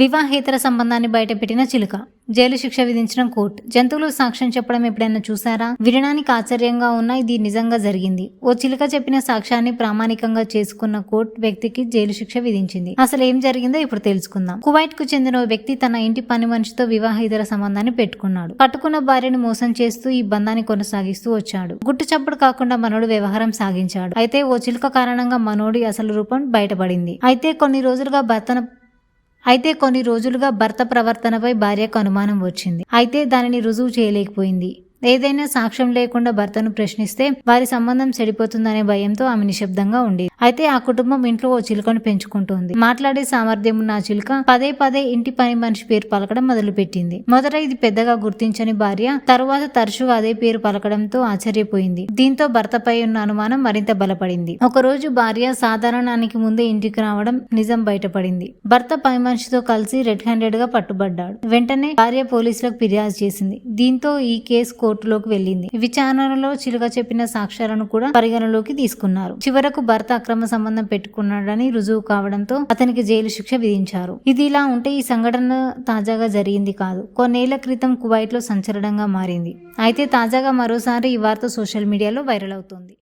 వివాహేతర సంబంధాన్ని బయటపెట్టిన చిలుక. జైలు శిక్ష విధించిన కోర్టు. జంతువులు సాక్ష్యం చెప్పడం ఎప్పుడైనా చూసారా? వినడానికి ఆశ్చర్యంగా ఉన్నా ఇది నిజంగా జరిగింది. ఓ చిలుక చెప్పిన సాక్ష్యాన్ని ప్రామాణికంగా చేసుకున్న కోర్టు వ్యక్తికి జైలు శిక్ష విధించింది. అసలు ఏం జరిగిందో ఇప్పుడు తెలుసుకుందాం. కువైట్ కు చెందిన ఓ వ్యక్తి తన ఇంటి పని మనిషితో వివాహేతర సంబంధాన్ని పెట్టుకున్నాడు. కట్టుకున్న భార్యను మోసం చేస్తూ ఈ బంధాన్ని కొనసాగిస్తూ వచ్చాడు. గుట్టు చప్పుడు కాకుండా మనోడు వ్యవహారం సాగించాడు. అయితే ఓ చిలుక కారణంగా మనోడి అసలు రూపం బయటపడింది. అయితే కొన్ని రోజులుగా భర్త ప్రవర్తనపై భార్యకు అనుమానం వచ్చింది. అయితే దానిని రుజువు చేయలేకపోయింది. ఏదైనా సాక్ష్యం లేకుండా భర్తను ప్రశ్నిస్తే వారి సంబంధం చెడిపోతుందనే భయంతో ఆమె నిశ్శబ్దంగా ఉండేది. అయితే ఆ కుటుంబం ఇంట్లో ఓ చిలుకను పెంచుకుంటోంది. మాట్లాడే సామర్థ్యం ఉన్న ఆ చిలుక పదే పదే ఇంటి పని మనిషి పేరు పలకడం మొదలుపెట్టింది. మొదట ఇది పెద్దగా గుర్తించని భార్య తరువాత తరచుగా అదే పేరు పలకడంతో ఆశ్చర్యపోయింది. దీంతో భర్తపై ఉన్న అనుమానం మరింత బలపడింది. ఒకరోజు భార్య సాధారణానికి ముందే ఇంటికి రావడం నిజం బయటపడింది. భర్త పని మనిషితో కలిసి రెడ్ హ్యాండెడ్ గా పట్టుబడ్డాడు. వెంటనే భార్య పోలీసులకు ఫిర్యాదు చేసింది. దీంతో ఈ కేసు కోర్టులోకి వెళ్లింది. విచారణలో చిలుక చెప్పిన సాక్ష్యాలను కూడా పరిగణలోకి తీసుకున్నారు. చివరకు భర్త అక్రమ సంబంధం పెట్టుకున్నాడని రుజువు కావడంతో అతనికి జైలు శిక్ష విధించారు. ఇది ఇలా ఉంటే ఈ సంఘటన తాజాగా జరిగింది కాదు. కొన్నేళ్ల క్రితం కువైట్ లో సంచలనంగా మారింది. అయితే తాజాగా మరోసారి ఈ వార్త సోషల్ మీడియాలో వైరల్ అవుతోంది.